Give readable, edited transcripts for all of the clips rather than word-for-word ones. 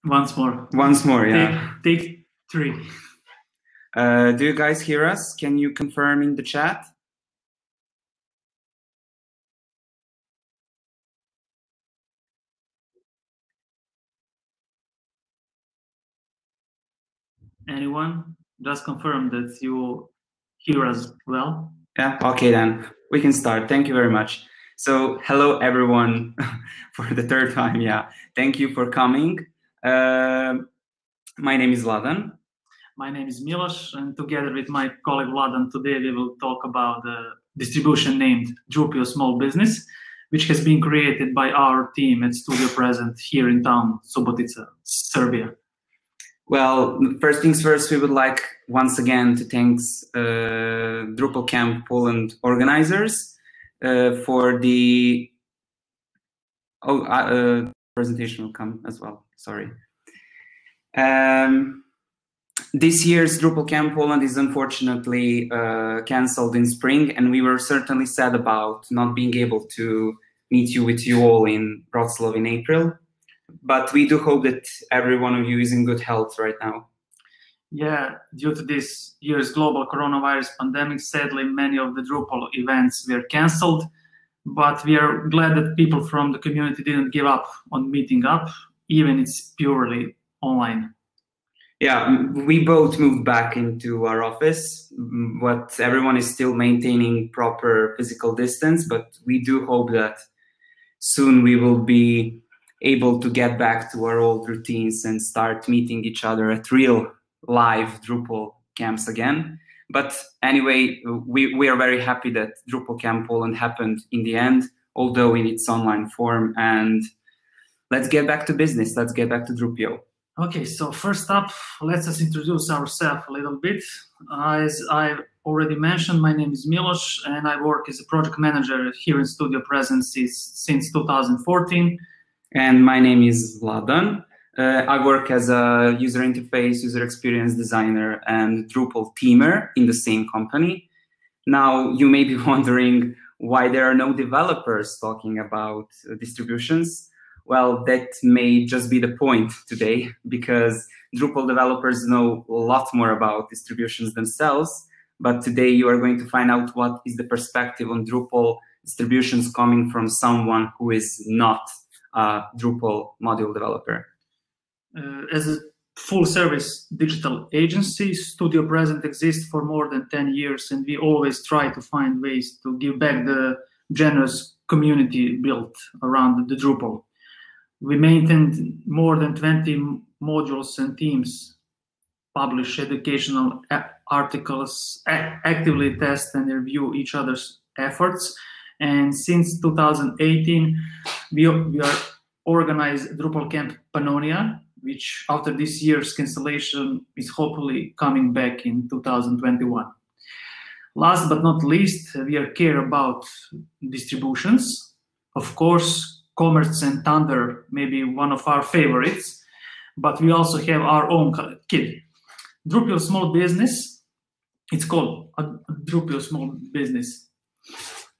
Once more. Once more, yeah. Take 3. Do you guys hear us? Can you confirm in the chat? Anyone? Just confirm that you hear us well. Yeah, okay then. We can start. Thank you very much. So, hello everyone for the 3rd time, yeah. Thank you for coming. My name is Vladan. My name is Miloš, and together with my colleague Vladan, today we will talk about the distribution named Druppio Small Business, which has been created by our team at Studio Present here in town, Subotica, Serbia. Well, first things first, we would like once again to thank DrupalCamp Poland organizers for the presentation will come as well. Sorry. This year's DrupalCamp Poland is unfortunately cancelled in spring, and we were certainly sad about not being able to meet with you all in Wrocław in April. But we do hope that every one of you is in good health right now. Yeah, due to this year's global coronavirus pandemic, sadly, many of the Drupal events were cancelled. But we are glad that people from the community didn't give up on meeting up, even it's purely online. Yeah, we both moved back into our office, but everyone is still maintaining proper physical distance. But we do hope that soon we will be able to get back to our old routines and start meeting each other at real live Drupal camps again. But anyway, we are very happy that DrupalCamp Poland happened in the end, although in its online form. And let's get back to business. Let's get back to Druppio. Okay, so first up, let's us introduce ourselves a little bit. As I already mentioned, my name is Miloš, and I work as a project manager here in Studio Present since 2014. And my name is Vladan. I work as a user interface, user experience designer, and Drupal teamer in the same company. Now, you may be wondering why there are no developers talking about distributions. Well, that may just be the point today, because Drupal developers know a lot more about distributions themselves. But today you are going to find out what is the perspective on Drupal distributions coming from someone who is not a Drupal module developer. As a full-service digital agency, Studio Present exists for more than 10 years, and we always try to find ways to give back the generous community built around the Drupal. We maintain more than 20 modules and themes, publish educational articles, actively test and review each other's efforts. And since 2018, we are organized DrupalCamp Pannonia, which after this year's cancellation is hopefully coming back in 2021. Last but not least, we care about distributions. Of course, Commerce and Thunder may be one of our favorites, but we also have our own kid. Druppio Small Business, it's called a Druppio Small Business.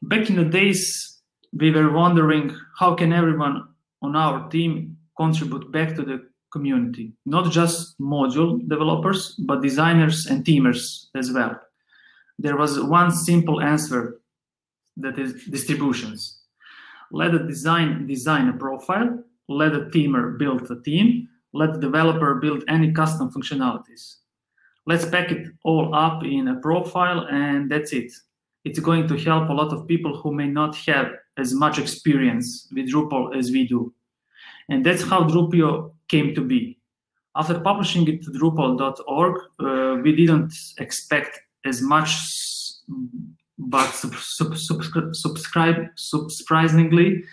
Back in the days, we were wondering how can everyone on our team contribute back to the community, not just module developers, but designers and teamers as well. There was one simple answer, that is distributions. Let the design a profile, let the teamer build a team, let the developer build any custom functionalities. Let's pack it all up in a profile, and that's it. It's going to help a lot of people who may not have as much experience with Drupal as we do. And that's how Druppio came to be. After publishing it to Drupal.org, we didn't expect as much, but surprisingly,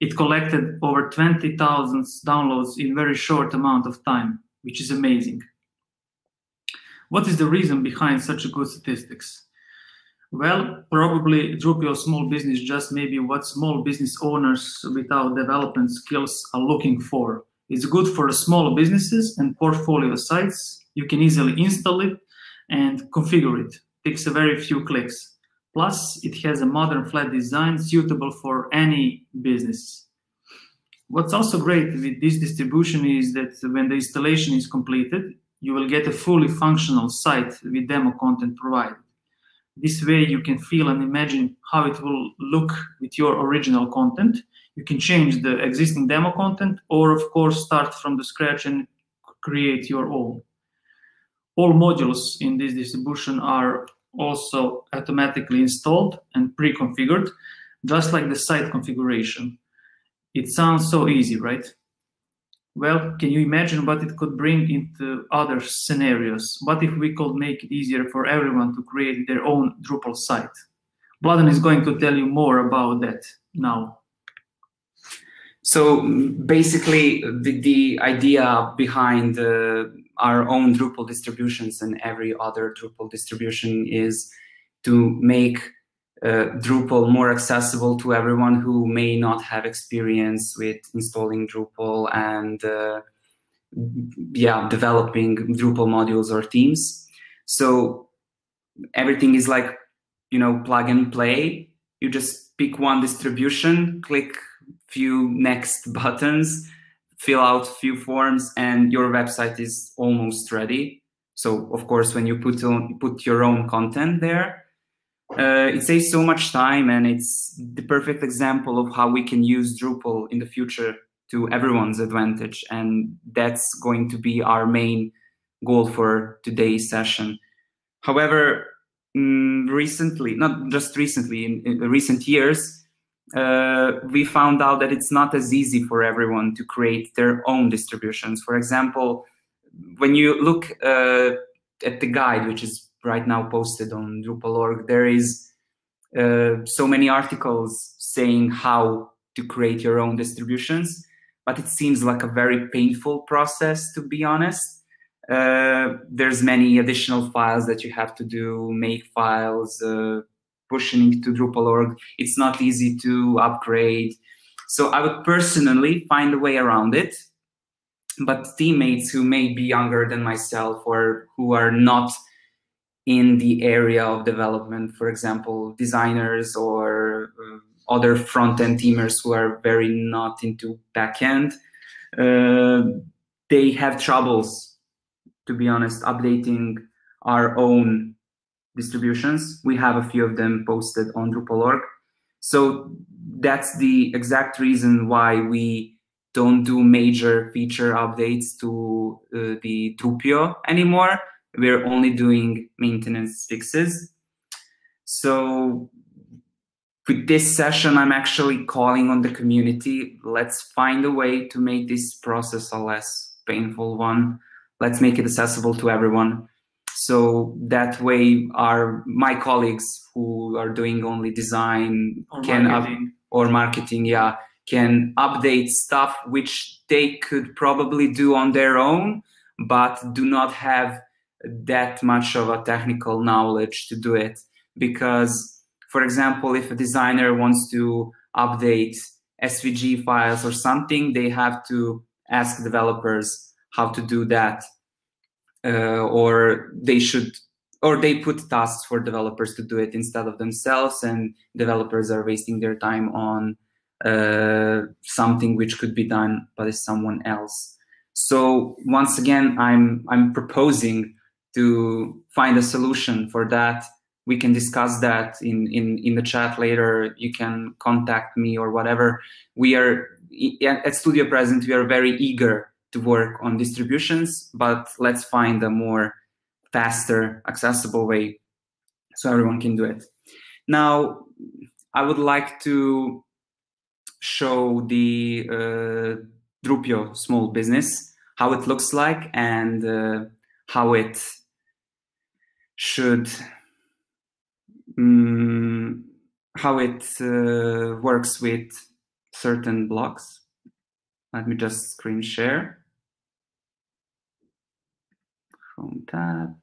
it collected over 20,000 downloads in a very short amount of time, which is amazing. What is the reason behind such good statistics? Well, probably Druppio Small Business just maybe what small business owners without development skills are looking for. It's good for small businesses and portfolio sites. You can easily install it and configure it. Takes a very few clicks. Plus, it has a modern flat design suitable for any business. What's also great with this distribution is that when the installation is completed, you will get a fully functional site with demo content provided. This way you can feel and imagine how it will look with your original content. You can change the existing demo content, or of course start from the scratch and create your own. All modules in this distribution are also automatically installed and pre-configured, just like the site configuration. It sounds so easy, right? Well, can you imagine what it could bring into other scenarios? What if we could make it easier for everyone to create their own Drupal site? Vladan is going to tell you more about that now. So basically, the idea behind our own Drupal distributions and every other Drupal distribution is to make Drupal more accessible to everyone who may not have experience with installing Drupal and developing Drupal modules or themes. So everything is like, you know, plug and play. You just pick one distribution, click few next buttons, fill out few forms, and your website is almost ready. So of course, when you put your own content there, it saves so much time, and it's the perfect example of how we can use Drupal in the future to everyone's advantage. And that's going to be our main goal for today's session. However, recently, not just recently, in recent years, we found out that it's not as easy for everyone to create their own distributions. For example, when you look at the guide, which is right now posted on Drupal.org, there is so many articles saying how to create your own distributions, but it seems like a very painful process, to be honest. There's many additional files that you have to do, make files, pushing to Drupal.org. It's not easy to upgrade. So I would personally find a way around it, but teammates who may be younger than myself or who are not in the area of development, for example, designers or other front-end teamers who are very not into back-end, they have troubles, to be honest, updating our own distributions. We have a few of them posted on Drupal.org. So that's the exact reason why we don't do major feature updates to the Druppio anymore. We're only doing maintenance fixes. So with this session, I'm actually calling on the community. Let's find a way to make this process a less painful one. Let's make it accessible to everyone. So that way my colleagues who are doing only design or marketing, can update stuff which they could probably do on their own, but do not have that much of a technical knowledge to do it. Because, for example, if a designer wants to update SVG files or something, they have to ask developers how to do that. Or they put tasks for developers to do it instead of themselves, and developers are wasting their time on something which could be done by someone else. So once again, I'm proposing to find a solution for that. We can discuss that in the chat later. You can contact me or whatever. We are at Studio Present. We are very eager to work on distributions, but let's find a more faster, accessible way so everyone can do it. Now, I would like to show the Druppio small business, how it looks like, and how it should, how it works with certain blocks. Let me just screen share. Chrome tab.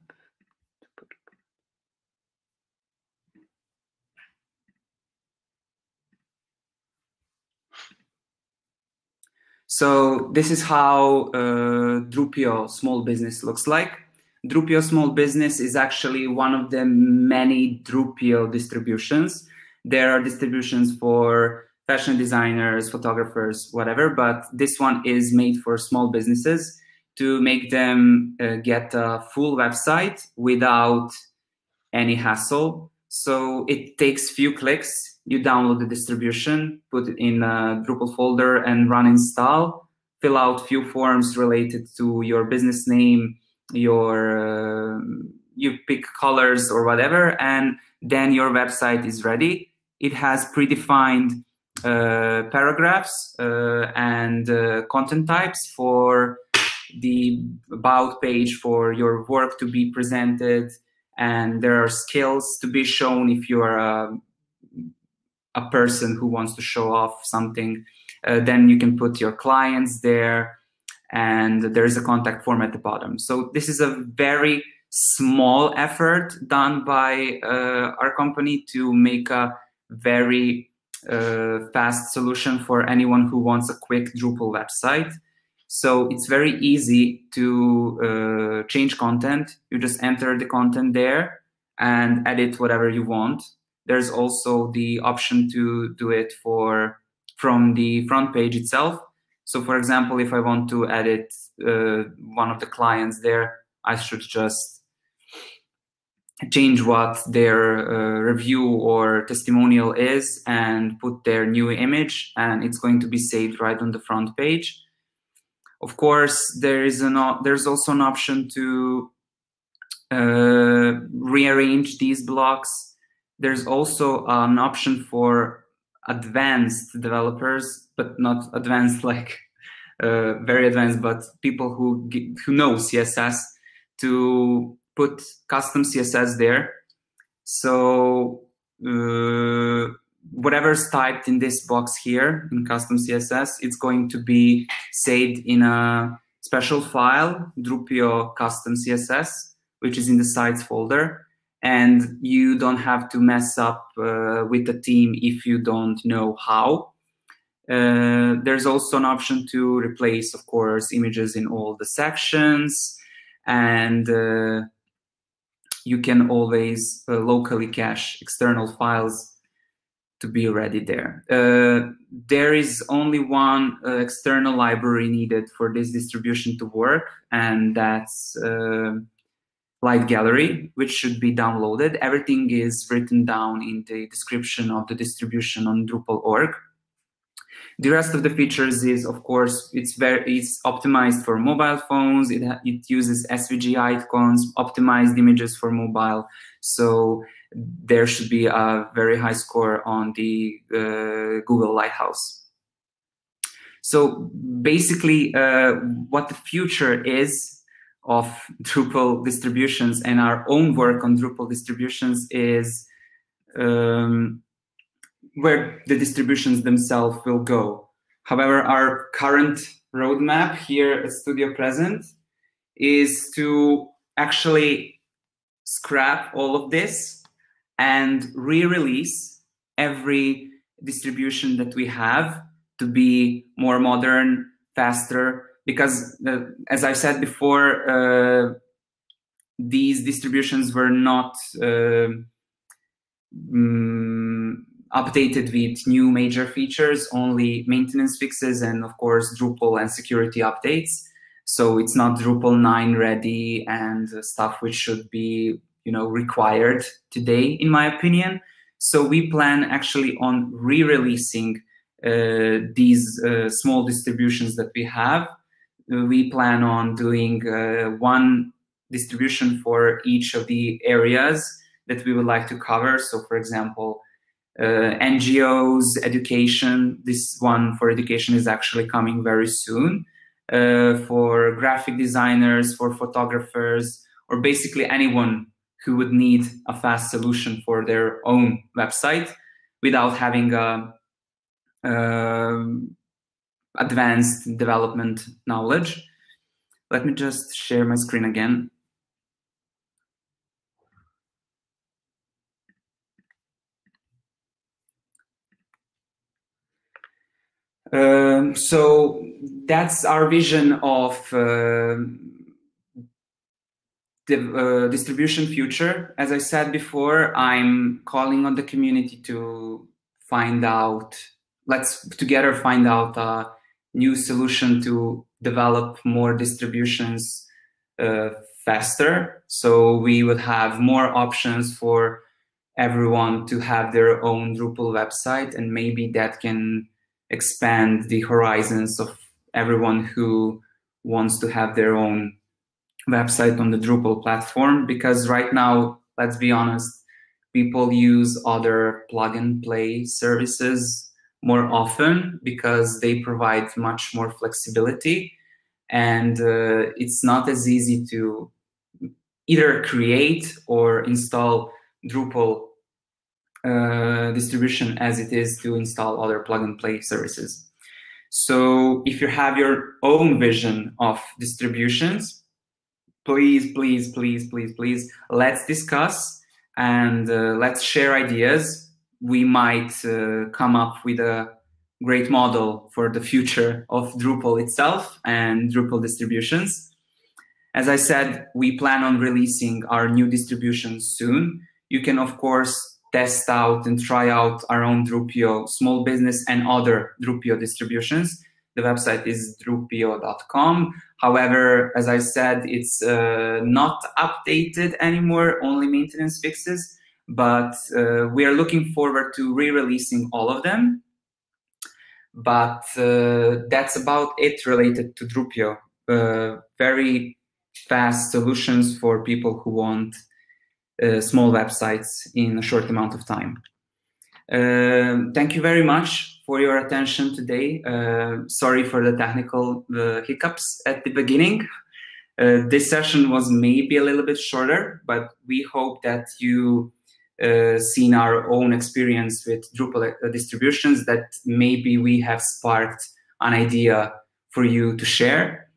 So this is how Druppio small business looks like. Druppio small business is actually one of the many Druppio distributions. There are distributions for fashion designers, photographers, whatever, but this one is made for small businesses to make them get a full website without any hassle. So it takes few clicks. You download the distribution, put it in a Drupal folder and run install, fill out few forms related to your business name, your you pick colors or whatever, and then your website is ready. It has predefined paragraphs and content types for the about page for your work to be presented, and there are skills to be shown if you are a person who wants to show off something. Then you can put your clients there, and there's a contact form at the bottom. So this is a very small effort done by our company to make a very fast solution for anyone who wants a quick Drupal website. So it's very easy to change content. You just enter the content there and edit whatever you want. There's also the option to do it from the front page itself. So for example, if I want to edit one of the clients there, I should just change what their review or testimonial is and put their new image, and it's going to be saved right on the front page. Of course, there's also an option to rearrange these blocks. There's also an option for advanced developers, but not advanced like very advanced, but people who know CSS, to put custom CSS there. So whatever's typed in this box here in custom CSS, it's going to be saved in a special file, Druppio custom CSS, which is in the sites folder. And you don't have to mess up with the theme if you don't know how. There's also an option to replace, of course, images in all the sections, and you can always locally cache external files to be ready there. There is only one external library needed for this distribution to work, and that's Light Gallery, which should be downloaded. Everything is written down in the description of the distribution on Drupal.org. The rest of the features is, of course, it's optimized for mobile phones. It uses SVG icons, optimized images for mobile. So there should be a very high score on the Google Lighthouse. So basically, what the future is of Drupal distributions and our own work on Drupal distributions is where the distributions themselves will go. However, our current roadmap here at Studio Present is to actually scrap all of this and re-release every distribution that we have to be more modern, faster, because as I said before, these distributions were not updated with new major features, only maintenance fixes and of course Drupal and security updates. So it's not Drupal 9 ready and stuff which should be, required today, in my opinion. So we plan actually on re-releasing these small distributions that we have. We plan on doing one distribution for each of the areas that we would like to cover. So for example, NGOs, education. This one for education is actually coming very soon. For graphic designers, for photographers, or basically anyone who would need a fast solution for their own website without having a advanced development knowledge. Let me just share my screen again. So that's our vision of the distribution future. As I said before, I'm calling on the community to find out let's together find out a new solution to develop more distributions faster. So we would have more options for everyone to have their own Drupal website, and maybe that can expand the horizons of everyone who wants to have their own website on the Drupal platform. Because right now, let's be honest, people use other plug-and-play services more often because they provide much more flexibility, and it's not as easy to either create or install Drupal distribution as it is to install other plug-and-play services. So if you have your own vision of distributions, please, please, please, please, please, let's discuss and let's share ideas. We might come up with a great model for the future of Drupal itself and Drupal distributions. As I said, we plan on releasing our new distributions soon. You can, of course, test out and try out our own Druppio small business and other Druppio distributions. The website is druppio.com. However, as I said, it's not updated anymore, only maintenance fixes, but we are looking forward to re-releasing all of them. But that's about it related to Druppio. Very fast solutions for people who want small websites in a short amount of time. Thank you very much for your attention today. Sorry for the technical hiccups at the beginning. This session was maybe a little bit shorter, but we hope that you seen our own experience with Drupal distributions, that maybe we have sparked an idea for you to share.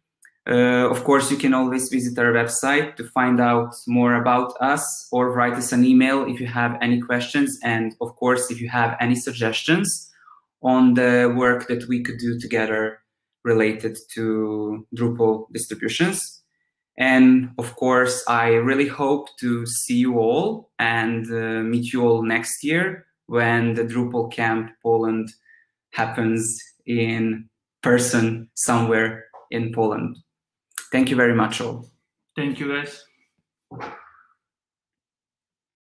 Of course, you can always visit our website to find out more about us, or write us an email if you have any questions. And of course, if you have any suggestions on the work that we could do together related to Drupal distributions. And of course, I really hope to see you all and meet you all next year when the DrupalCamp Poland happens in person somewhere in Poland. Thank you very much all. Thank you, guys.